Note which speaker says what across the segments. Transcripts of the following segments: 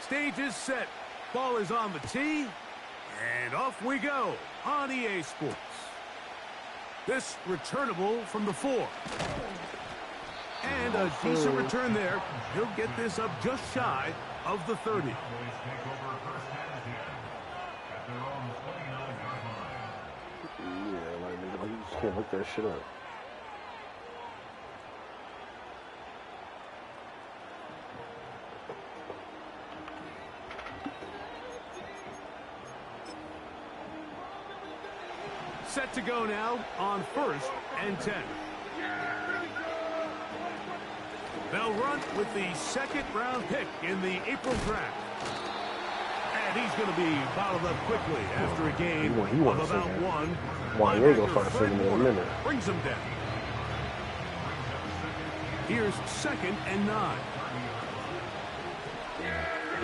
Speaker 1: Stage is set. Ball is on the tee. And off we go on EA Sports. This returnable from the 4. And a decent return there. He'll get this up just shy of the 30.
Speaker 2: Yeah, like, you just can't look that shit up.
Speaker 1: Set to go now on 1st and 10. They'll run with the 2nd round pick in the April draft. And he's going to be bottled up quickly after a game of about 1.
Speaker 2: Juan Diego started singing in a minute.
Speaker 1: Brings him down. Here's 2nd and 9.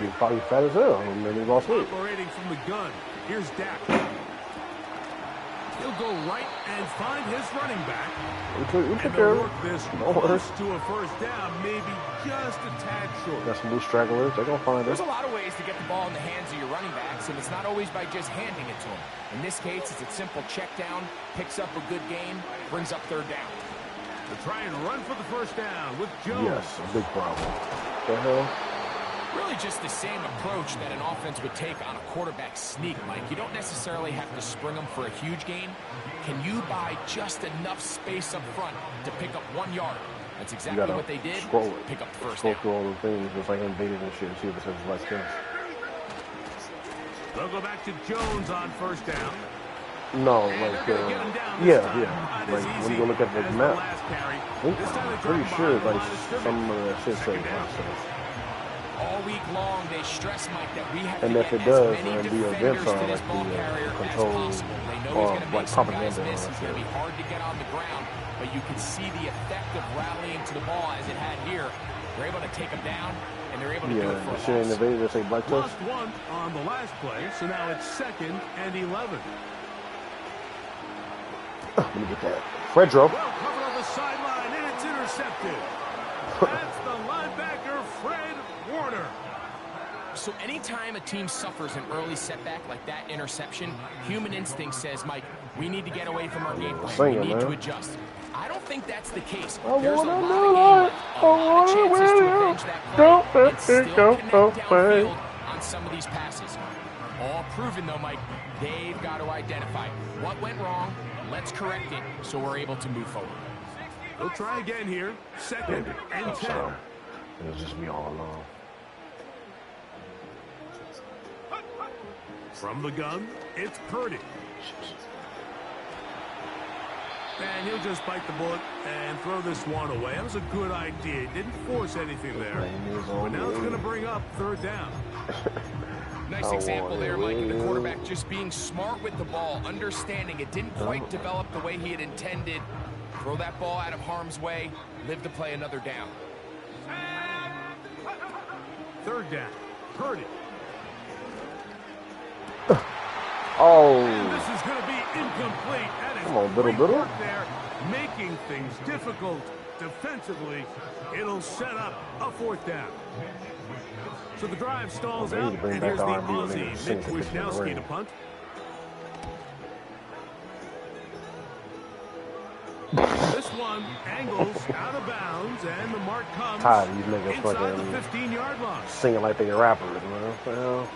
Speaker 2: He's probably fat as hell. And then he lost weight.
Speaker 1: Operating from the gun. Here's Dak. He'll go right and find his running back.
Speaker 2: We took
Speaker 1: care of work this close to a first down, maybe just a tad short.
Speaker 2: Got some loose stragglers. They're going to find it.
Speaker 3: There's a lot of ways to get the ball in the hands of your running backs, and it's not always by just handing it to them. In this case, it's a simple check down, picks up a good gain, brings up 3rd down.
Speaker 1: They'll try and run for the first down with Jones.
Speaker 2: Yes, a big problem. What the hell?
Speaker 3: Really just the same approach that an offense would take on a quarterback sneak, Mike. You don't necessarily have to spring them for a huge gain. Can you buy just enough space up front to pick up 1 yard? That's exactly what they did. Pick up the first down.
Speaker 2: Scroll through all the things, just like invaded and shit, see if it says less things.
Speaker 1: They'll go back to Jones on 1st down.
Speaker 2: No, like, yeah. Like, when you go look at the map, I'm pretty sure, like, some of that shit says process.
Speaker 3: All week long, they stress, Mike, that we have
Speaker 2: and
Speaker 3: to
Speaker 2: if
Speaker 3: get
Speaker 2: it does,
Speaker 3: as many
Speaker 2: and the
Speaker 3: defenders
Speaker 2: events
Speaker 3: to
Speaker 2: are
Speaker 3: this
Speaker 2: like
Speaker 3: ball
Speaker 2: the
Speaker 3: carrier as
Speaker 2: control
Speaker 3: possible. They know he's going to make some guys
Speaker 2: propaganda.
Speaker 3: miss. It's going to be hard to get on the ground, but you can see the effect of rallying to the ball as it had here. They're able to take them down, and they're able to do it for a loss.
Speaker 2: Shit in the video, they say black touch.
Speaker 1: Lost 1 on the last play, so now it's 2nd and 11.
Speaker 2: Let me get that. Fredro.
Speaker 1: Well covered on the sideline, and it's intercepted. That's the linebacker, Fred Warner.
Speaker 3: So anytime a team suffers an early setback like that interception, human instinct says, Mike, we need to get away from our game plan. We need to adjust. I don't think that's the case. There's a lot of game left, a lot of chances to avenge that play, and still connect downfield on some of these passes. All proven, though, Mike, they've got to identify what went wrong. Let's correct it so we're able to move forward.
Speaker 1: We'll try again here. 2nd and 10.
Speaker 2: It'll just be all alone.
Speaker 1: From the gun, it's Purdy. And he'll just bite the bullet and throw this one away. That was a good idea. Didn't force anything there. But now it's going to bring up 3rd down.
Speaker 3: Nice example there, Mike, of the quarterback just being smart with the ball, understanding it didn't quite develop the way he had intended. Throw that ball out of harm's way, live to play another down.
Speaker 1: 3rd down, Purdy.
Speaker 2: Oh.
Speaker 1: And this is going to be incomplete. That is
Speaker 2: come on, little.
Speaker 1: work there, making things difficult defensively. It'll set up a 4th down. So the drive stalls out, and here's the Aussie, Mitch Wishnowski to punt. This one angles out of bounds, and the mark comes
Speaker 2: These niggas
Speaker 1: inside the 15-yard line.
Speaker 2: Singing like they rappers, man. Well,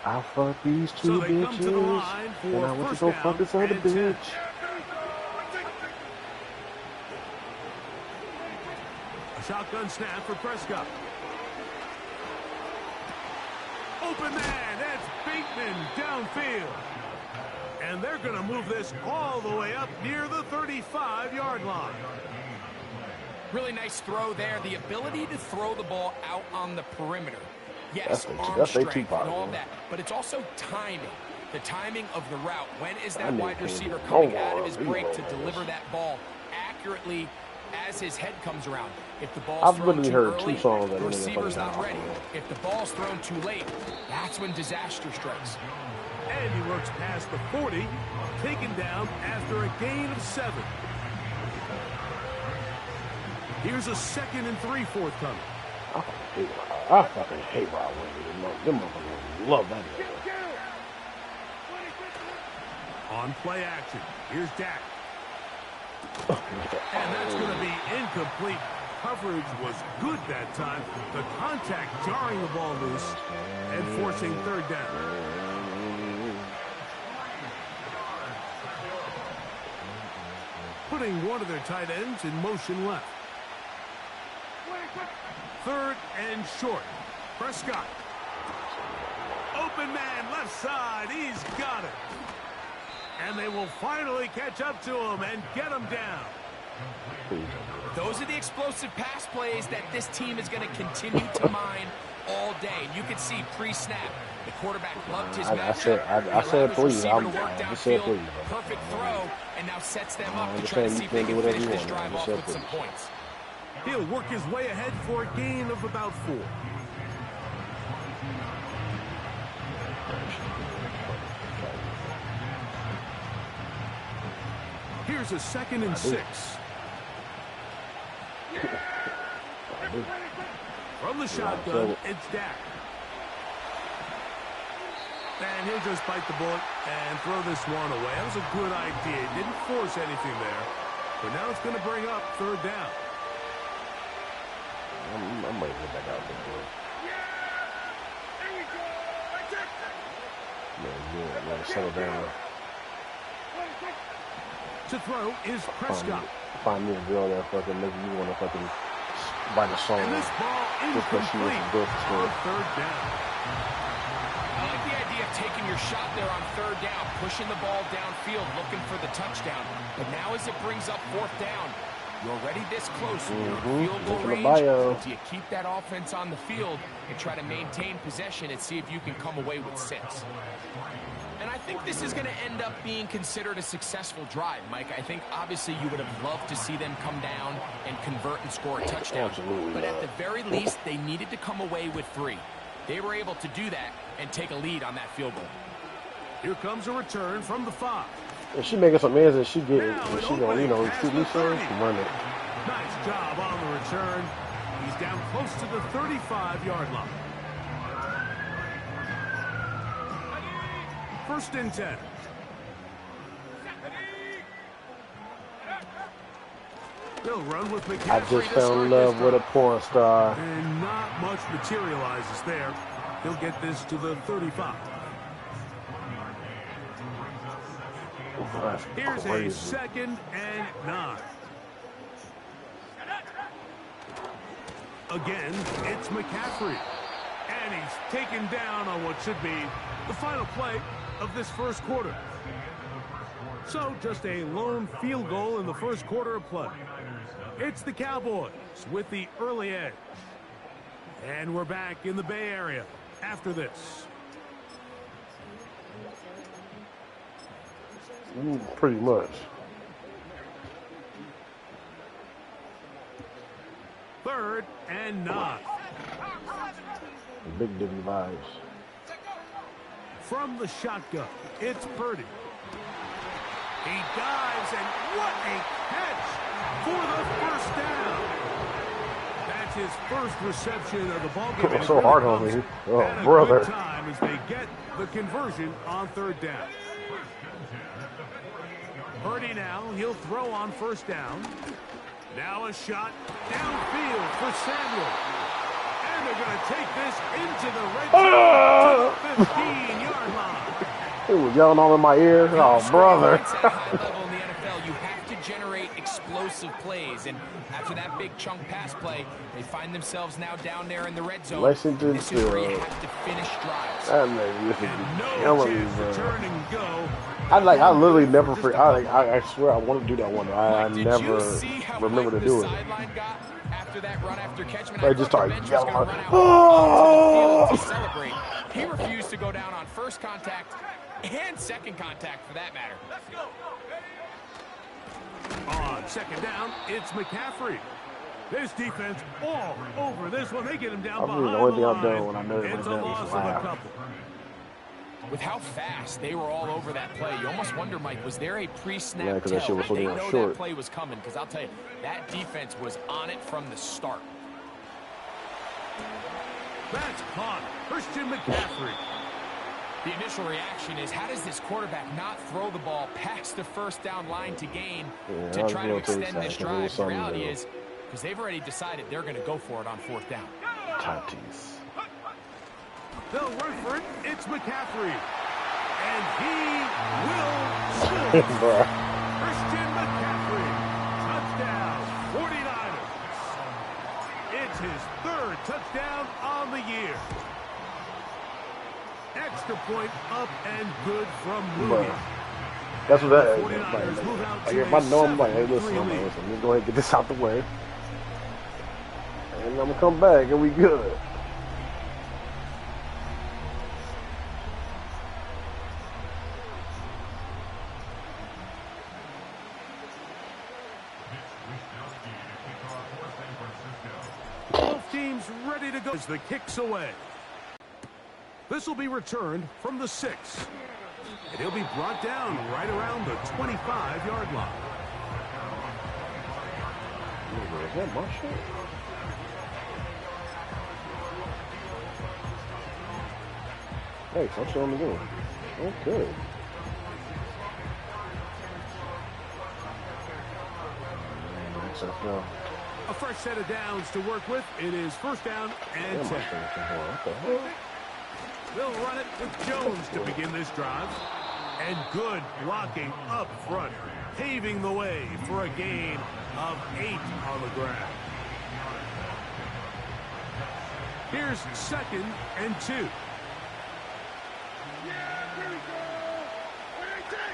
Speaker 2: I fuck these 2 bitches, and I want to go fuck this other bitch.
Speaker 1: A shotgun snap for Prescott. Open man, that's Bateman downfield. And they're going to move this all the way up near the 35-yard line.
Speaker 3: Really nice throw there. The ability to throw the ball out on the perimeter. Yes, arm
Speaker 2: that's
Speaker 3: strength and
Speaker 2: part,
Speaker 3: all
Speaker 2: man.
Speaker 3: that. But it's also timing. The timing of the route. When is that wide receiver coming out of his break to deliver that ball accurately as his head comes around? If the ball's thrown too early, the receiver's not ready. If the ball's thrown too late, that's when disaster strikes.
Speaker 1: And he works past the 40, taken down after a gain of 7. Here's a 2nd and 3 forthcoming.
Speaker 2: I fucking hate Rod Wing. Them motherfuckers love that nigga.
Speaker 1: On play action, here's Dak. And that's going to be incomplete. Coverage was good that time. The contact jarring the ball loose and forcing third down. Putting one of their tight ends in motion left. Third and short. Prescott. Open man left side. He's got it. And they will finally catch up to him and get him down.
Speaker 3: Those are the explosive pass plays that this team is going to continue to mine all day. And you can see pre-snap, the quarterback loved his matchup.
Speaker 2: I said please. I said please.
Speaker 3: Perfect throw, and now sets them up to try to see if they can finish this drive off with some points.
Speaker 1: He'll work his way ahead for a gain of about 4. Here's a 2nd and 6. From the shotgun, it's Dak. And he'll just bite the bullet and throw this one away. That was a good idea. Didn't force anything there. But now it's going to bring up third down.
Speaker 2: I might get back out there. Yeah, let it settle down.
Speaker 1: To throw is Prescott.
Speaker 2: Find me a girl that fucking makes me want to fucking bite a song.
Speaker 1: And this ball incomplete on third down.
Speaker 3: I like the idea of taking your shot there on third down, pushing the ball downfield, looking for the touchdown. But now as it brings up fourth down, you're already this close. You're in field goal range. Do you keep that offense on the field and try to maintain possession and see if you can come away with 6? And I think this is going to end up being considered a successful drive, Mike. I think obviously you would have loved to see them come down and convert and score a touchdown.
Speaker 2: Absolutely.
Speaker 3: But at the very least, they needed to come away with 3. They were able to do that and take a lead on that field goal.
Speaker 1: Here comes a return from the 5.
Speaker 2: If she making some ends and she getting, she gonna, shoot me some, run it.
Speaker 1: Nice job on the return. He's down close to the 35-yard line. 1st and 10. They'll run with McCaffrey.
Speaker 2: I just fell in love with a porn star.
Speaker 1: And not much materializes there. He'll get this to the 35. Here's a 2nd and 9. Again, it's McCaffrey. And he's taken down on what should be the final play of this first quarter. So just a lone field goal in the first quarter of play. It's the Cowboys with the early edge. And we're back in the Bay Area after this.
Speaker 2: Pretty much.
Speaker 1: 3rd and 9.
Speaker 2: Big Diddy vibes.
Speaker 1: From the shotgun, it's Purdy. He dives, and what a catch for the first down. That's his first reception of the ball game.
Speaker 2: It's so hard on me. Oh, brother.
Speaker 1: Good time as they get the conversion on third down. Purdy now, he'll throw on first down. Now a shot downfield for Samuel. And they're going to take this into the red zone to the 15-yard line.
Speaker 2: He was yelling all in my ear. Oh, brother.
Speaker 3: At high level in the NFL, you have to generate explosive plays. And after that big chunk pass play, they find themselves now down there in the red zone. This is where you have to finish drives.
Speaker 2: That man used to be killing me, bro.
Speaker 1: Turn and go.
Speaker 2: I literally never, I swear I want to do that one. I never remember to do it.
Speaker 3: After that run after catch,
Speaker 2: I just started yelling.
Speaker 3: To celebrate. He refused to go down on first contact and second contact for that matter. Let's go.
Speaker 1: On second down, it's McCaffrey. This defense all over this one. They get him down behind the line. It's a loss of a couple.
Speaker 3: With how fast they were all over that play, you almost wonder, Mike, was there a pre-snap tell?
Speaker 2: That shit was so
Speaker 3: they know
Speaker 2: short.
Speaker 3: That play was coming, because I'll tell you, that defense was on it from the start.
Speaker 1: That's caught. Christian McCaffrey.
Speaker 3: The initial reaction is, how does this quarterback not throw the ball past the first down line to gain to try to extend this drive? The reality is, because they've already decided they're going to go for it on 4th down.
Speaker 2: Tatis.
Speaker 1: They'll run for it. It's McCaffrey. And he will score. Christian McCaffrey. Touchdown. 49ers. It's his 3rd touchdown on the year. Extra point up and good from Mooney.
Speaker 2: That's what that is. If I know I'm like, hey, listen, let me go ahead and get this out the way. And I'm going to come back and we good.
Speaker 1: Both teams ready to go as the kick's away. This will be returned from the 6. And he'll be brought down right around the 25-yard line.
Speaker 2: Is that my shit? Hey, touch on the go. Okay. XFL.
Speaker 1: A fresh set of downs to work with. It is 1st down and 10. They'll run it with Jones to begin this drive. And good blocking up front, paving the way for a gain of 8 on the ground. Here's 2nd and 2.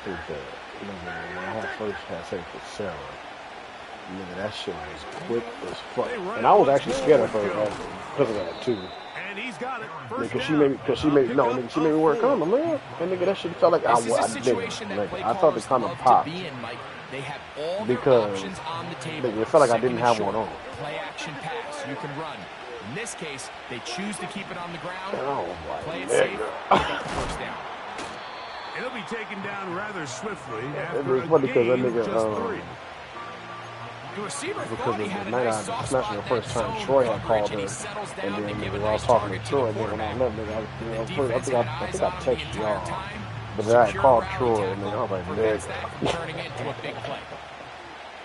Speaker 2: When I first had say for Sarah, nigga, that shit was quick as fuck. And I was actually scared of her because of that too.
Speaker 1: And he's got it.
Speaker 2: Because she made me wear a condom, man. And nigga, that shit felt like I felt it kind of popped.
Speaker 3: They have all
Speaker 2: because
Speaker 3: options on the table.
Speaker 2: Nigga, it felt like I didn't have one on.
Speaker 3: Play action pass, you can run. In this case, they choose to keep it on the ground.
Speaker 2: Oh my
Speaker 3: play it safe, pick up the 1st down.
Speaker 1: It'll be taken down rather swiftly
Speaker 2: after a gain of just 3.
Speaker 3: The receiver
Speaker 2: because of the night I smashed the first time Troy had called her, and then when I was talking to Troy, then when I left, nigga, I think I texted y'all, but then I had called Troy, and then I was like, nigga.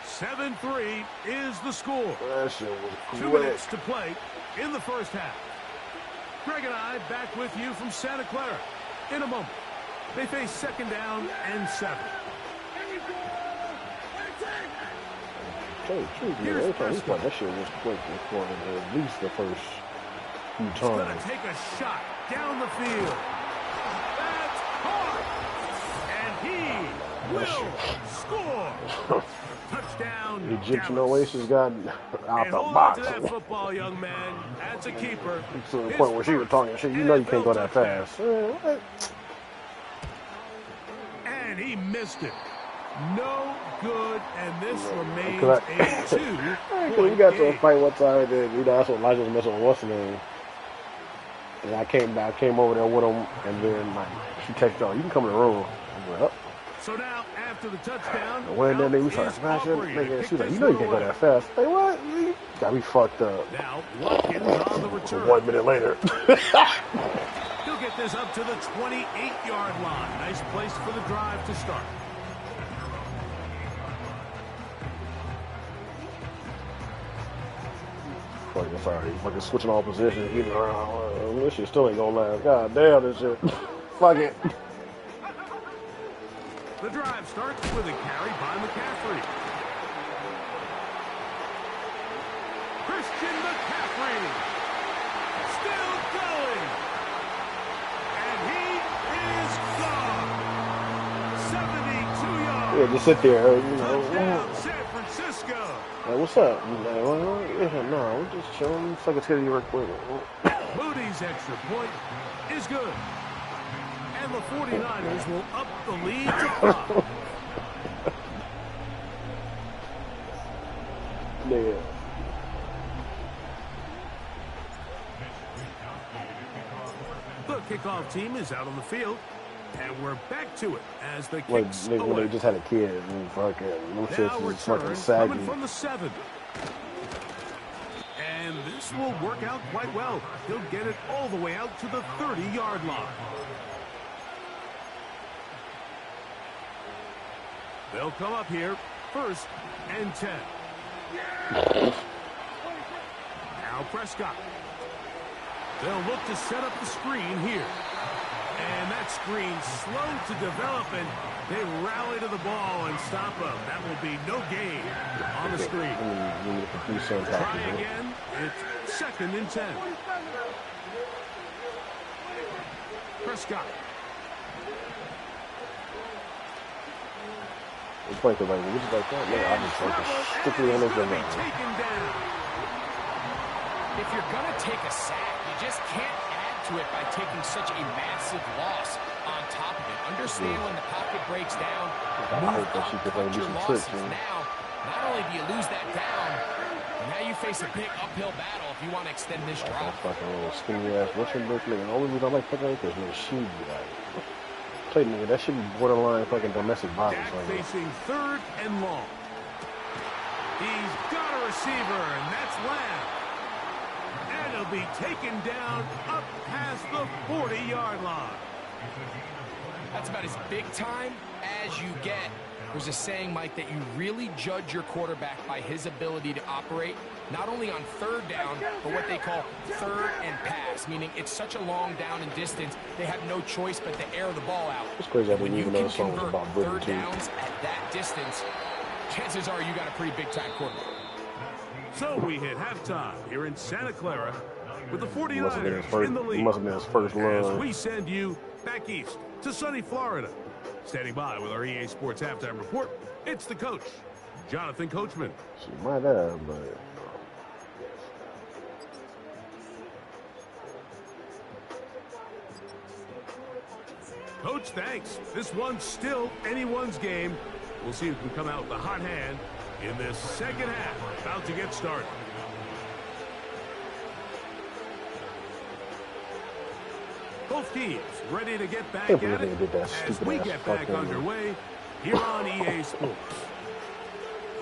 Speaker 1: 7-3 is the score.
Speaker 2: That shit was quick.
Speaker 1: 2 minutes to play in the 1st half. Greg and I back with you from Santa Clara in a moment. They face 2nd down and 7.
Speaker 2: Every time he thought that shit was quick for at least the first few times.
Speaker 1: He's going to take a shot down the field. That's hard. And he will score. Touchdown.
Speaker 2: Egyptian Oasis got out the box.
Speaker 1: To that football, young man. That's a keeper.
Speaker 2: To the point where she was talking shit. You know you can't go that fast.
Speaker 1: And he missed it. No good, and this remains a 2-point
Speaker 2: we got to a fight one time, and that's what Elijah was messing with what's her name. And I came over there with him, and then like she texted y'all, you can come in the room. I was like, oh.
Speaker 1: So now after the touchdown,
Speaker 2: and when then we started smashing, nigga, she was like, you know you can't go that fast. Hey, what? You got me fucked up.
Speaker 1: Now Watkins on the return.
Speaker 2: 1 minute later.
Speaker 1: He'll get this up to the 28-yard line. Nice place for the drive to start.
Speaker 2: Fucking sorry, fucking switching all positions, getting around. This shit still ain't gonna last. God damn, this shit. Fuck it.
Speaker 1: The drive starts with a carry by McCaffrey. Christian McCaffrey still going. And he is gone. 72 yards.
Speaker 2: Yeah, just sit there, you know.
Speaker 1: Touchdown, San Francisco.
Speaker 2: Hey, what's up? No, we're just chilling. Fucking tell you real quick.
Speaker 1: Moody's extra point is good. And the 49ers will up the lead to 5.
Speaker 2: Yeah.
Speaker 1: The kickoff team is out on the field. And we're back to it as the kicks away.
Speaker 2: When they just had a kid and fucking them shits is fucking saggy.
Speaker 1: Coming from the 7. And this will work out quite well. He'll get it all the way out to the 30-yard line. They'll come up here, 1st and 10. Now Prescott. They'll look to set up the screen here. And that screen slow to develop, and they rally to the ball and stop them. That will be no gain on the screen. Try again. It's 2nd and 10. Prescott.
Speaker 2: It's like the like that. Yeah, I just like strictly on his line.
Speaker 3: If you're gonna take a sack, you just can't add to it by taking such a massive loss on top of it. Understand when the pocket breaks down, move up, cut your losses. Now, not only do you lose that down, now you face a big uphill battle if you want to extend this drive.
Speaker 2: Fucking little skinny ass Russian brick nigga. The only reason I like fucking like this nigga, she be like, play nigga, that should be borderline fucking domestic violence.
Speaker 1: Dak facing 3rd and long. He's got a receiver, and that's Lamb. And he'll be taken down up past the 40-yard line.
Speaker 3: That's about as big time as you get. There's a saying, Mike, that you really judge your quarterback by his ability to operate, not only on 3rd down, but what they call 3rd and pass, meaning it's such a long down and distance, they have no choice but to air the ball out.
Speaker 2: It's crazy I didn't even know the song was
Speaker 3: convert
Speaker 2: about Britain
Speaker 3: 3rd downs at that distance, chances are you got a pretty big-time quarterback.
Speaker 1: So we hit halftime here in Santa Clara with the 49ers in the lead.
Speaker 2: Must have been his first run.
Speaker 1: As we send you back east to sunny Florida. Standing by with our EA Sports Halftime Report, it's the coach, Jonathan Coachman.
Speaker 2: She might have, but...
Speaker 1: Coach, thanks. This one's still anyone's game. We'll see who can come out with a hot hand in this second half. About to get started. Both teams ready to get back at it as we get back underway here on EA Sports.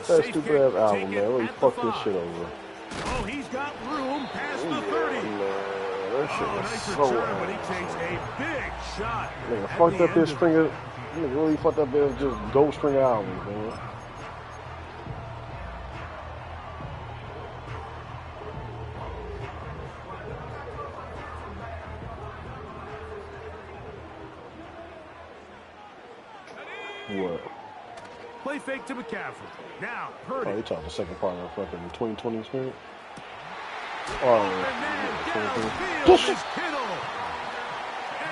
Speaker 2: That stupid ass album, man. Really fuck this shit over.
Speaker 1: Oh, he's got room past the 30.
Speaker 2: That shit was
Speaker 1: nice
Speaker 2: so
Speaker 1: return, but he takes a big shot.
Speaker 2: Nigga fucked up his stringer. Nigga really fucked up his just gold string album, man. What?
Speaker 1: Play fake to McCaffrey. Now, Purdy.
Speaker 2: Oh, you talking the second part of the fucking 2020 experience?
Speaker 1: Oh, and then downfield is Kittle.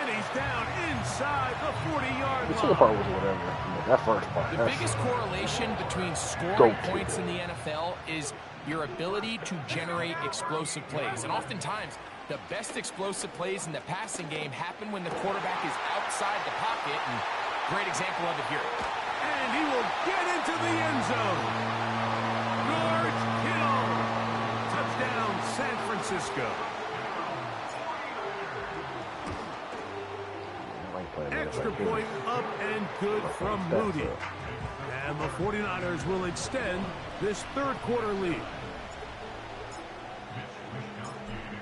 Speaker 1: And he's down inside the 40-yard line.
Speaker 2: The second part was whatever. That first part.
Speaker 3: The biggest correlation between scoring points in the NFL is your ability to generate explosive plays. And oftentimes, the best explosive plays in the passing game happen when the quarterback is outside the pocket. And great example of it here.
Speaker 1: And he will get into the end zone. George Kittle. Touchdown, San Francisco. Extra point up and good from Moody. And the 49ers will extend this third quarter lead.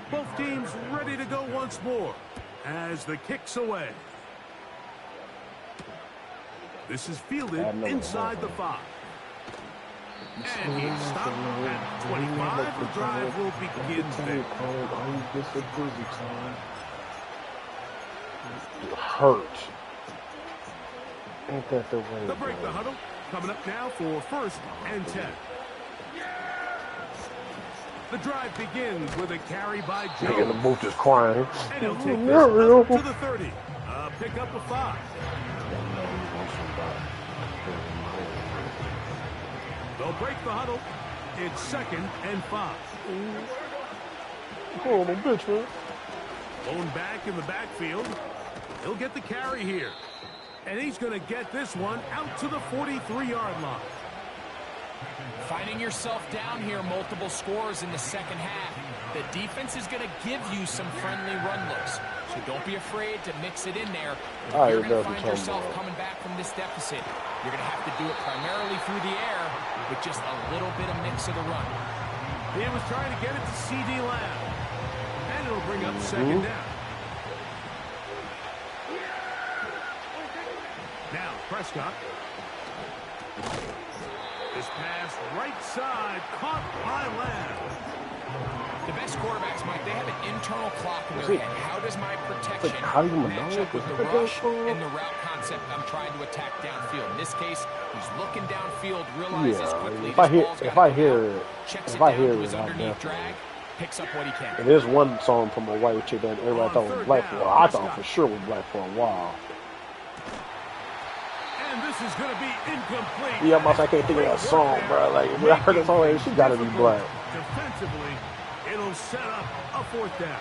Speaker 1: Both teams ready to go once more as the kick's away. This is fielded inside the 5. And he's stopped at 25. The drive will begin there.
Speaker 2: Hurt. Ain't that the way?
Speaker 1: They'll break the huddle. Coming up now for 1st and 10. The drive begins with a carry by Jones.
Speaker 2: Nigga, the booth is crying.
Speaker 1: And he'll take this up to the 30. Pick up a 5. They'll break the huddle. It's 2nd and 5.
Speaker 2: Oh, my bitch, man.
Speaker 1: Lone back in the backfield. He'll get the carry here. And he's going to get this one out to the 43-yard line.
Speaker 3: Finding yourself down here, multiple scores in the second half. The defense is going to give you some friendly run looks. So don't be afraid to mix it in there. If you're going to find yourself coming back from this deficit, you're going to have to do it primarily through the air with just a little bit of mix of the run.
Speaker 1: He was trying to get it to C.D. Lamb. And it'll bring up second down. Now, Prescott. This pass right side, caught by Lamb.
Speaker 3: The best quarterbacks, Mike, they have an internal clock in their head. How does my protection match up with the rush and the route concept I'm trying to attack downfield? In this case, he's looking downfield, realizes quickly
Speaker 2: if I hear
Speaker 3: his underneath drag, picks up what he can.
Speaker 2: There's one song from a white chick that everybody thought was black for. I thought for sure was black for a while.
Speaker 1: And this is going to be incomplete.
Speaker 2: Yeah, I can't think of that song, bro. Like, I heard this song, she got to be black.
Speaker 1: Defensively, it'll set up a fourth down.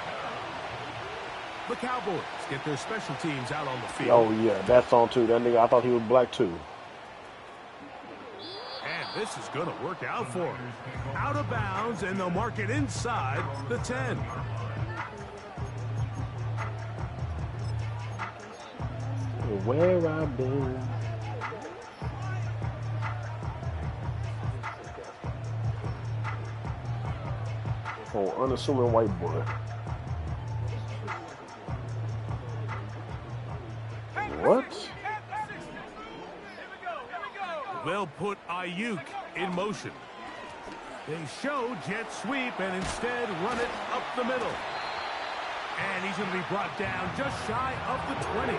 Speaker 1: The Cowboys get their special teams out on the field.
Speaker 2: Oh, yeah, that song, too. That nigga, I thought he was black, too.
Speaker 1: And this is going to work out for him. Out of bounds, and they'll mark it inside the 10.
Speaker 2: Where I've been. Oh, unassuming white boy. What?
Speaker 1: They'll put Ayuk in motion. They show jet sweep and instead run it up the middle. And he's going to be brought down just shy of the 20.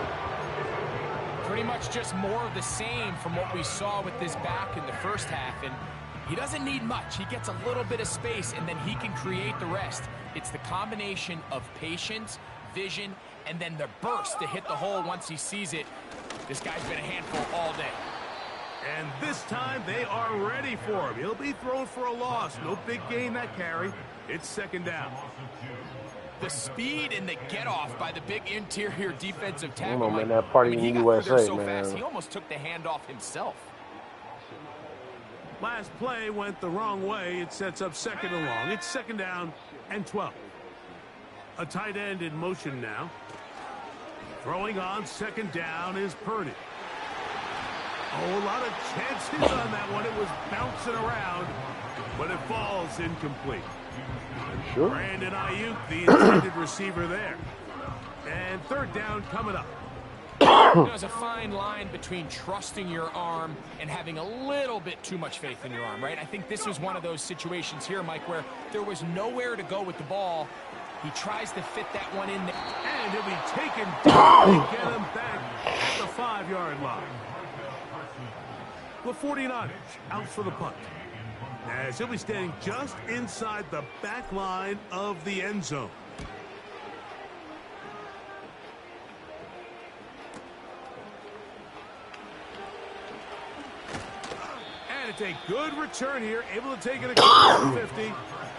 Speaker 3: Pretty much just more of the same from what we saw with this back in the first half. And he doesn't need much. He gets a little bit of space, and then he can create the rest. It's the combination of patience, vision, and then the burst to hit the hole once he sees it. This guy's been a handful all day.
Speaker 1: And this time they are ready for him. He'll be thrown for a loss. No big gain that carry. It's second down.
Speaker 3: The speed and the get-off by the big interior defensive tackle.
Speaker 2: Come on, man, that party in the USA,
Speaker 3: so
Speaker 2: man.
Speaker 3: fast, he almost took the handoff himself.
Speaker 1: Last play went the wrong way. It sets up second and long. It's second down and 12. A tight end in motion now. Throwing on second down is Purdy. Oh, a lot of chances on that one. It was bouncing around, but it falls incomplete.
Speaker 2: Sure.
Speaker 1: Brandon Ayuk, the intended receiver there. And third down coming up.
Speaker 3: There's a fine line between trusting your arm and having a little bit too much faith in your arm, right? I think this was one of those situations here, Mike, where there was nowhere to go with the ball. He tries to fit that one in there.
Speaker 1: And he'll be taken down and get him back at the 5-yard line. The 49ers out for the punt, as he'll be standing just inside the back line of the end zone. And it's a good return here, able to take it across the 50,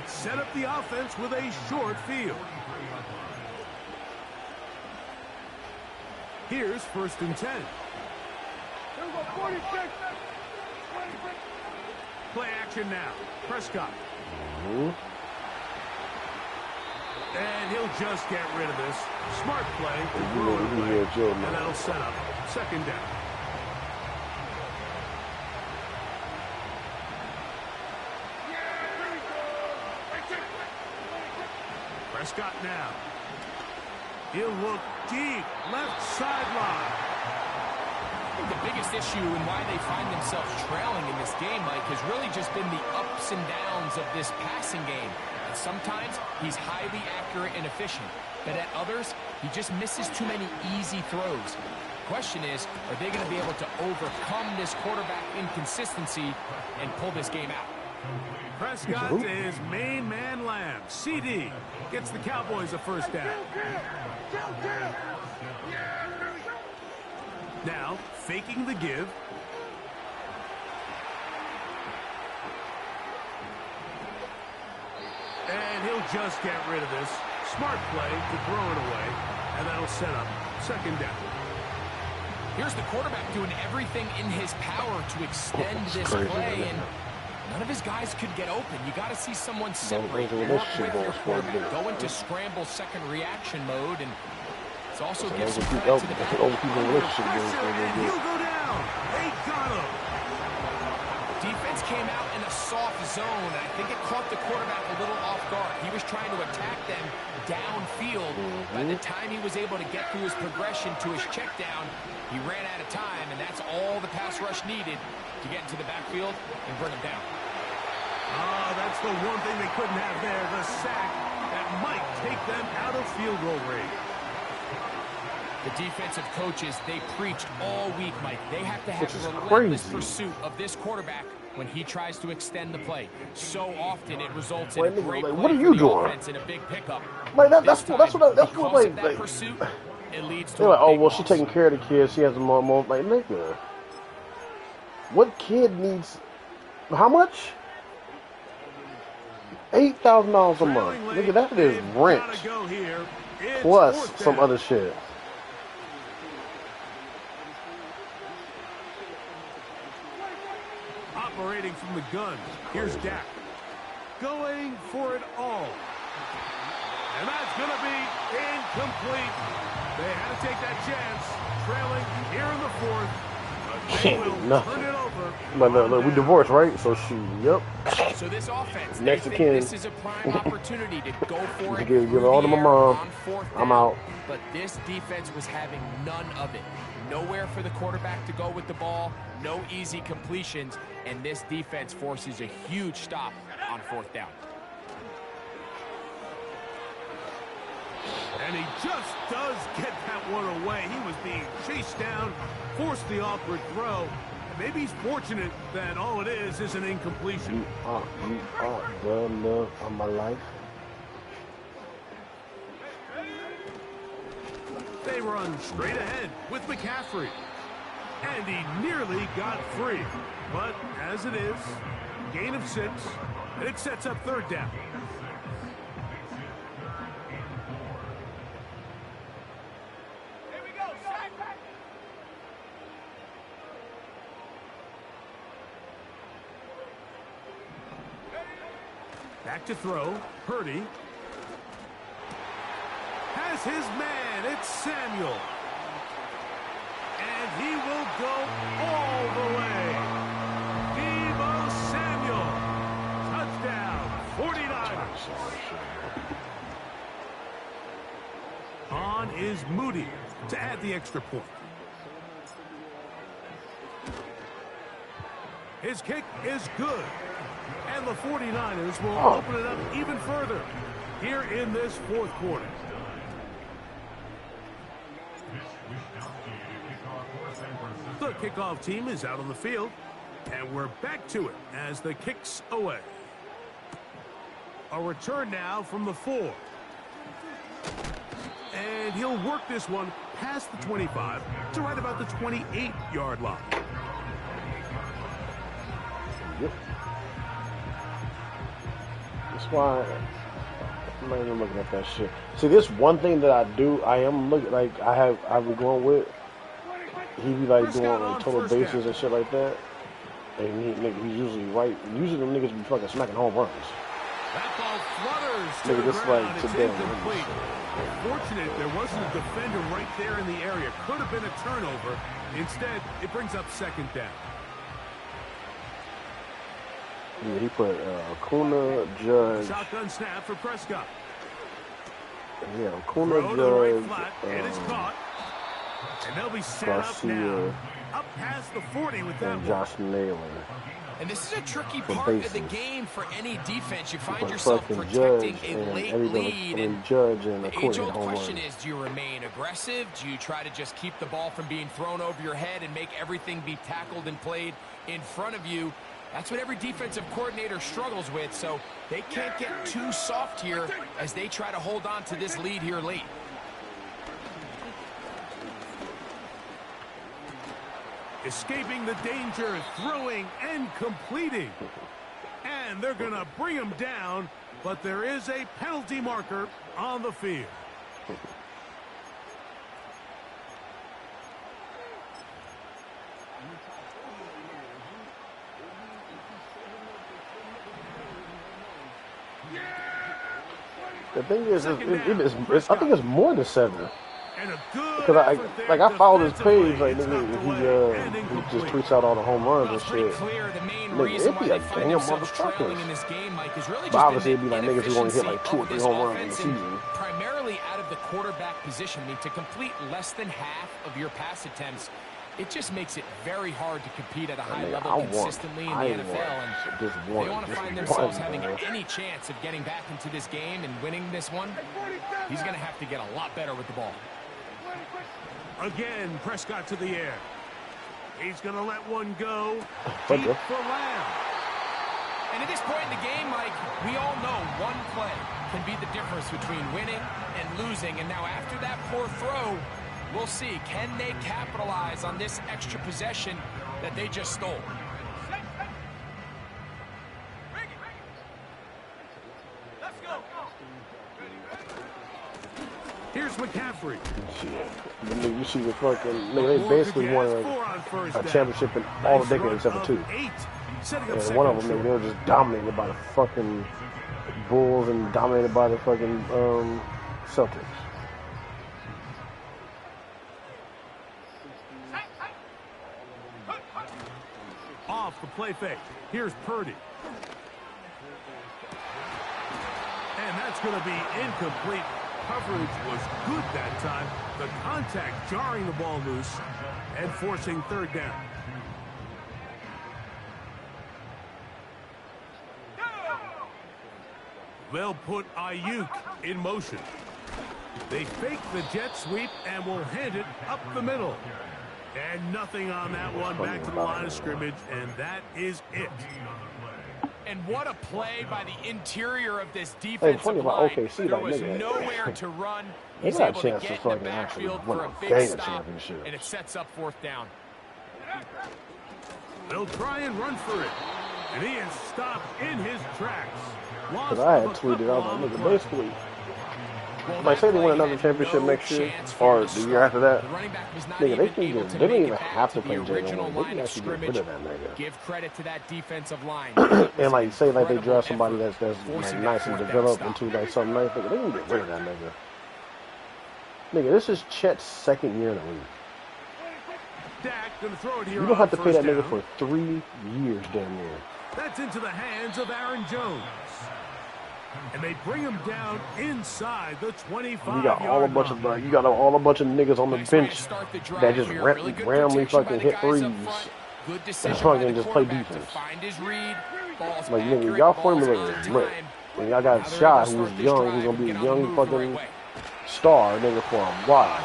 Speaker 1: set up the offense with a short field. Here's first and 10. Play action now. Prescott. And he'll just get rid of this. Smart play to throw it away. And that'll set up second down. Prescott now. He'll look deep. Left sideline.
Speaker 3: The biggest issue and why they find themselves trailing in this game, Mike, has really just been the ups and downs of this passing game. And sometimes he's highly accurate and efficient, but at others, he just misses too many easy throws. The question is, are they going to be able to overcome this quarterback inconsistency and pull this game out?
Speaker 1: Prescott is main man Lamb. CD gets the Cowboys a first down. Now, faking the give. And he'll just get rid of this. Smart play to throw it away. And that'll set up second down.
Speaker 3: Here's the quarterback doing everything in his power to extend this play, and none of his guys could get open. You got to see someone separate, work with your quarterback, go into scramble second reaction mode, and it also gives some credit to the back.
Speaker 1: And he'll go down. They got him.
Speaker 3: defense came out in a soft zone, and I think it caught the quarterback a little off guard. He was trying to attack them downfield. By the time he was able to get through his progression to his check down, he ran out of time, and that's all the pass rush needed to get into the backfield and bring him down.
Speaker 1: Oh, that's the one thing they couldn't have there, the sack that might take them out of field goal range.
Speaker 3: The defensive coaches, they preached all week, Mike. They have to have a relentless pursuit of this quarterback when he tries to extend the play. So often it results in a great play
Speaker 2: what are you doing?
Speaker 3: offense and a big pickup.
Speaker 2: Like that's what like
Speaker 3: pursuit, it leads to
Speaker 2: they're like, oh well,
Speaker 3: loss.
Speaker 2: she's taking care of the kids. She has more like nigga. What kid needs how much? $8,000 a month. Nigga, that is rent plus some other shit.
Speaker 1: Operating from the gun. Here's Dak. Going for it all. And that's going to be incomplete. They had to take that chance. Trailing here in the fourth.
Speaker 2: Can't do nothing. But look, we divorced, right? So yep.
Speaker 3: So this offense,
Speaker 2: next to Ken.
Speaker 3: This is a prime opportunity to go for it.
Speaker 2: Give it all to my mom. I'm out.
Speaker 3: But this defense was having none of it. Nowhere for the quarterback to go with the ball. No easy completions. And this defense forces a huge stop on fourth down.
Speaker 1: And he just does get that one away. He was being chased down, forced the awkward throw. And maybe he's fortunate that all it is an incompletion.
Speaker 2: You are the love of my life.
Speaker 1: They run straight ahead with McCaffrey. And he nearly got free. But as it is, gain of 6, and it sets up third down. Back to throw. Purdy has his man. It's Samuel. And he will go all the way. Deebo Samuel. Touchdown. 49ers. On is Moody to add the extra point. His kick is good. And the 49ers will open it up even further here in this fourth quarter. The kickoff team is out on the field, and we're back to it as the kick's away. A return now from the 4. And he'll work this one past the 25 to right about the 28-yard line.
Speaker 2: Yep. That's why I'm not even looking at that shit. See, this one thing that I am looking like I've been going with. He be like doing like total bases and shit like that. And he's usually right. Usually them niggas be fucking smacking home runs.
Speaker 1: That ball flutters to
Speaker 2: nigga,
Speaker 1: the
Speaker 2: just
Speaker 1: ground.
Speaker 2: like
Speaker 1: It's
Speaker 2: today.
Speaker 1: incomplete. Fortunate there wasn't a defender right there in the area. Could have been a turnover. Instead, it brings up second down.
Speaker 2: Yeah, he put Kuna, Judge.
Speaker 1: Shotgun snap for Prescott.
Speaker 2: Yeah, Kuna,
Speaker 1: Throw to the right
Speaker 2: Judge.
Speaker 1: flat, and it's caught. And they'll be set up now. Up past the 40 with that
Speaker 2: and Josh Naylor.
Speaker 3: And this is a tricky part of the game for any defense. You find
Speaker 2: But
Speaker 3: yourself
Speaker 2: fucking
Speaker 3: protecting
Speaker 2: Judge
Speaker 3: a
Speaker 2: and
Speaker 3: late
Speaker 2: everybody,
Speaker 3: lead. And
Speaker 2: Judge and
Speaker 3: the
Speaker 2: Corey
Speaker 3: age-old
Speaker 2: home
Speaker 3: question
Speaker 2: run.
Speaker 3: is, do you remain aggressive? Do you try to just keep the ball from being thrown over your head and make everything be tackled and played in front of you? That's what every defensive coordinator struggles with, so they can't get too soft here as they try to hold on to this lead here late.
Speaker 1: Escaping the danger, throwing and completing. And they're going to bring him down, but there is a penalty marker on the field.
Speaker 2: The thing is, I think it's more than 7. Because I followed his page, like nigga, he just tweets out all the home runs and shit. Nigga, it'd be like damn motherfuckers. But obviously it'd be like niggas who only hit like 2 or 3 home runs in the season.
Speaker 3: Primarily out of the quarterback position, I mean, to complete less than half of your pass attempts, it just makes it very hard to compete at a high level consistently in the NFL. And they want to find themselves having any chance of getting back into this game and winning this one. He's going to have to get a lot better with the ball.
Speaker 1: Again, Prescott to the air. He's going to let one go. Deep for Lamb.
Speaker 3: And at this point in the game, Mike, we all know one play can be the difference between winning and losing. And now after that poor throw, we'll see, can they capitalize on this extra possession that they just stole?
Speaker 1: Let's go. Here's McCaffrey.
Speaker 2: You see the fucking, they basically won a championship in all the decades except for 2. And one of them, they were just dominated by the fucking Bulls and dominated by the fucking Celtics.
Speaker 1: Off the play fake. Here's Purdy. And that's going to be incomplete. Coverage was good that time. The contact jarring the ball loose and forcing 3rd down. They'll put Ayuk in motion. They fake the jet sweep and will hand it up the middle. And nothing on that one, back to the line of scrimmage, and that is it.
Speaker 3: And what a play by the interior of this defensive line. There was nowhere to run. He's able to get in the backfield for a big stop, and it sets up 4th down.
Speaker 1: They'll try and run for it, and he is stopped in his tracks.
Speaker 2: Because I had tweeted out, like, nigga, basically, like, say they win another championship next year, or the year after that, nigga, they don't even have to play Jalen. They can actually get rid of that nigga.
Speaker 3: Give credit to that defensive line.
Speaker 2: And, like, say, like, they draft somebody that's like, nice and developed into, like, something nice, nigga, they can get rid of that nigga. Nigga, this is Chet's 2nd year in the league. You don't have to pay that nigga for 3 years, damn near.
Speaker 1: That's into the hands of Aaron Jones. And they bring him down inside the 25.
Speaker 2: You got all a bunch of niggas on the bench that just randomly fucking hit threes. And fucking just play defense. Like, nigga, y'all formula is lit. And y'all got Shy, who's young, who's gonna be a young fucking star, nigga, for a while.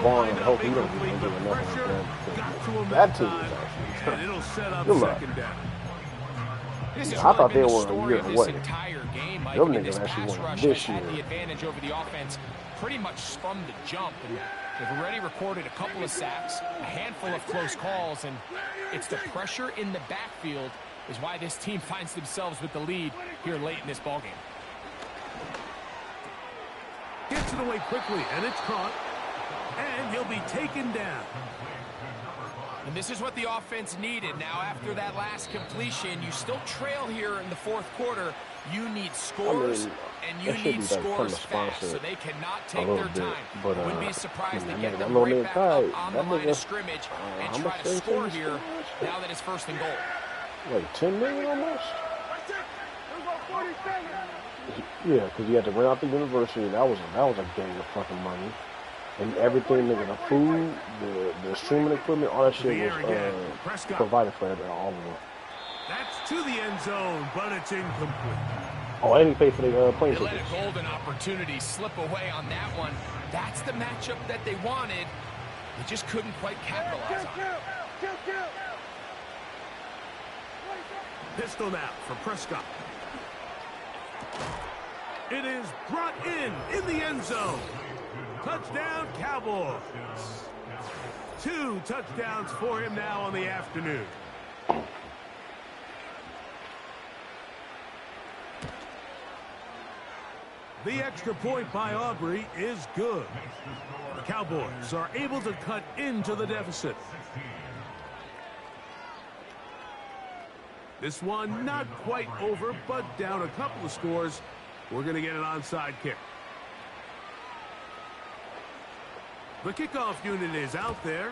Speaker 2: Vaughn, and hope he don't get another one. That team is actually good luck. I thought they were a year away. Them niggas actually won this year.
Speaker 3: The advantage over the offense pretty much from the jump. And they've already recorded a couple of sacks, a handful of close calls, and it's the pressure in the backfield is why this team finds themselves with the lead here late in this ballgame.
Speaker 1: Gets it away quickly, and it's caught. And he'll be taken down.
Speaker 3: And this is what the offense needed. Now, after that last completion, you still trail here in the 4th quarter. You need scores, and you need scores fast, so they cannot take their time. Wouldn't be surprised to get them right back up on the line of scrimmage and try to score here now that it's 1st and goal.
Speaker 2: Wait, $10 million almost? Yeah, because you had to rent out the university. That was a gang of fucking money. And everything, nigga, the food, the streaming equipment, all that shit was provided for all of them.
Speaker 1: That's to the end zone, but it's incomplete.
Speaker 2: Oh, and he paid for the plane tickets.
Speaker 3: Let a golden opportunity slip away on that one. That's the matchup that they wanted. They just couldn't quite capitalize on it.
Speaker 1: Pistol now for Prescott. It is brought in the end zone. Touchdown, Cowboys. 2 touchdowns for him now on the afternoon. The extra point by Aubrey is good. The Cowboys are able to cut into the deficit. This one not quite over, but down a couple of scores. We're going to get an onside kick. The kickoff unit is out there,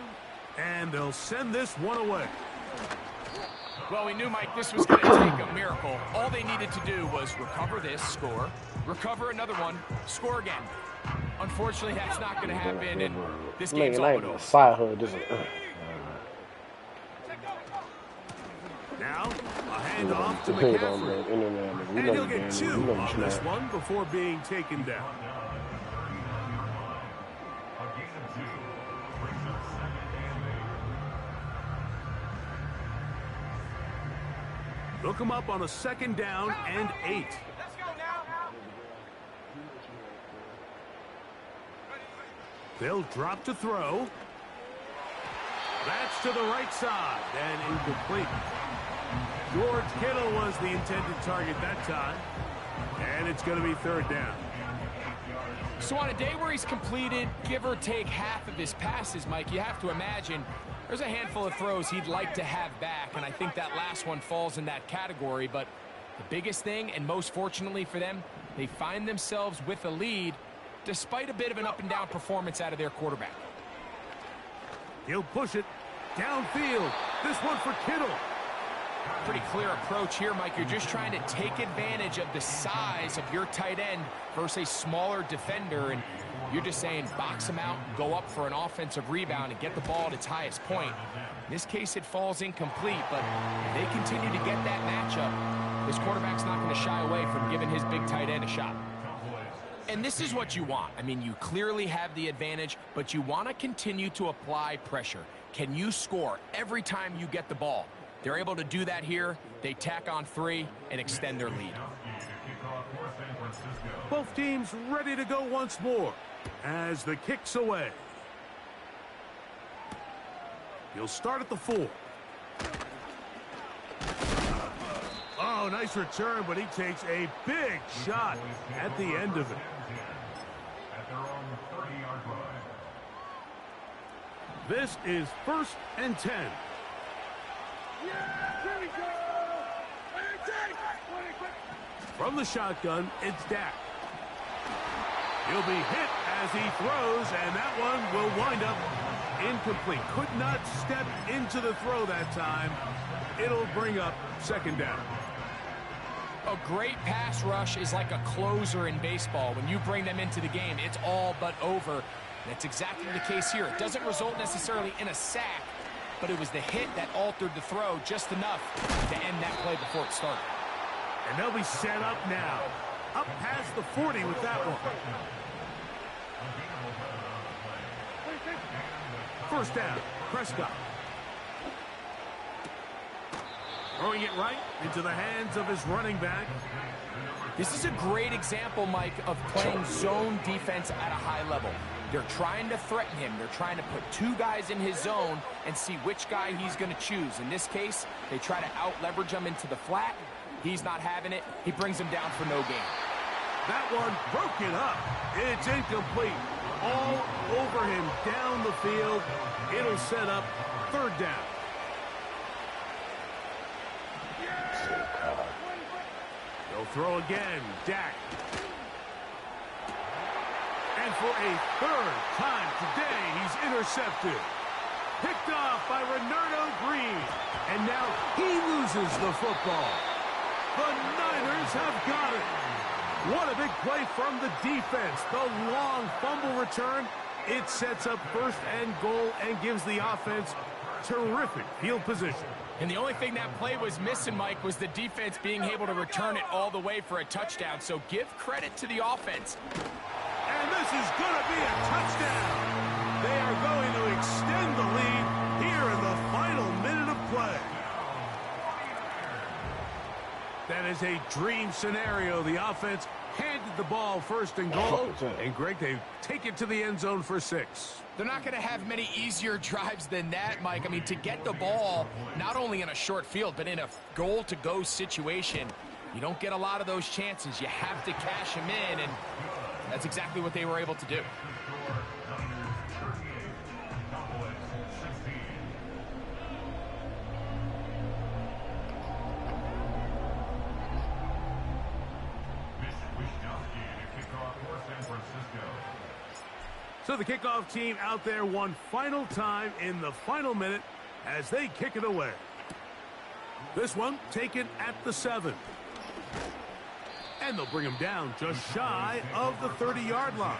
Speaker 1: and they'll send this one away.
Speaker 3: Well, we knew, Mike, this was going to take a miracle. All they needed to do was recover this, score, recover another one, score again. Unfortunately, that's not going to happen, and this game's all but over.
Speaker 2: Side hood,
Speaker 1: Now, a handoff to McCaffrey. And he'll get 2 on this one before being taken down. Look him up on a 2nd down and 8. They'll drop to throw. That's to the right side and incomplete. George Kittle was the intended target that time. And it's going to be 3rd down.
Speaker 3: So on a day where he's completed, give or take half of his passes, Mike, you have to imagine there's a handful of throws he'd like to have back, and I think that last one falls in that category. But the biggest thing, and most fortunately for them, they find themselves with a lead despite a bit of an up-and-down performance out of their quarterback.
Speaker 1: He'll push it downfield. This one for Kittle.
Speaker 3: Pretty clear approach here, Mike. You're just trying to take advantage of the size of your tight end versus a smaller defender, and you're just saying box him out, go up for an offensive rebound, and get the ball at its highest point. In this case, it falls incomplete, but if they continue to get that matchup, this quarterback's not going to shy away from giving his big tight end a shot. And this is what you want. I mean, you clearly have the advantage, but you want to continue to apply pressure. Can you score every time you get the ball? They're able to do that here. They tack on 3 and extend their lead.
Speaker 1: Both teams ready to go once more as the kick's away. He'll start at the 4. Oh, nice return, but he takes a big shot at the end of it. This is 1st and 10. From the shotgun, it's Dak. He'll be hit as he throws, and that one will wind up incomplete. Could not step into the throw that time. It'll bring up 2nd down.
Speaker 3: A great pass rush is like a closer in baseball. When you bring them into the game, it's all but over. That's exactly the case here. It doesn't result necessarily in a sack, but it was the hit that altered the throw just enough to end that play before it started.
Speaker 1: And they'll be set up now. Up past the 40 with that one. 1st down, Prescott. Throwing it right into the hands of his running back.
Speaker 3: This is a great example, Mike, of playing zone defense at a high level. They're trying to threaten him. They're trying to put 2 guys in his zone and see which guy he's going to choose. In this case, they try to out-leverage him into the flat. He's not having it. He brings him down for no gain.
Speaker 1: That one broken up. It's incomplete. All over him down the field. It'll set up 3rd down. They'll throw again. Dak. And for a 3rd time today, he's intercepted. Picked off by Renardo Green. And now he loses the football. The Niners have got it. What a big play from the defense. The long fumble return. It sets up 1st and goal and gives the offense terrific field position.
Speaker 3: And the only thing that play was missing, Mike, was the defense being able to return it all the way for a touchdown. So give credit to the offense.
Speaker 1: And this is going to be a touchdown. They are going to extend the lead here in the final minute of play. That is a dream scenario. The offense handed the ball 1st and goal. And Greg, they take it to the end zone for 6.
Speaker 3: They're not going to have many easier drives than that, Mike. I mean, to get the ball, not only in a short field, but in a goal-to-go situation, you don't get a lot of those chances. You have to cash them in, and that's exactly what they were able to do.
Speaker 1: So the kickoff team out there one final time in the final minute as they kick it away. This one taken at the 7. And they'll bring him down just shy of the 30-yard line.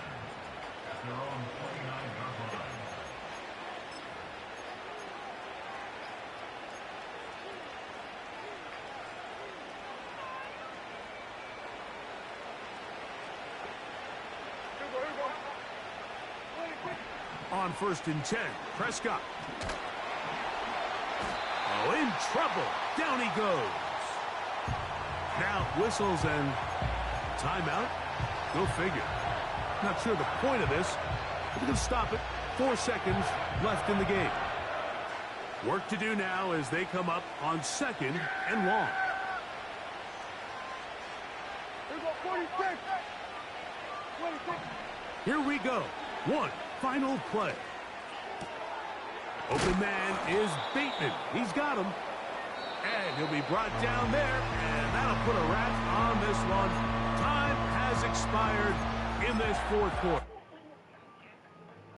Speaker 1: On 1st and 10, Prescott. Oh, in trouble. Down he goes. Now whistles and timeout. Go figure. Not sure the point of this. But they're going to stop it. 4 seconds left in the game. Work to do now as they come up on 2nd and long. Here we go. One final play. Open man is Bateman. He's got him. And he'll be brought down there. And that'll put a wrap on this one. Time has expired in this 4th quarter.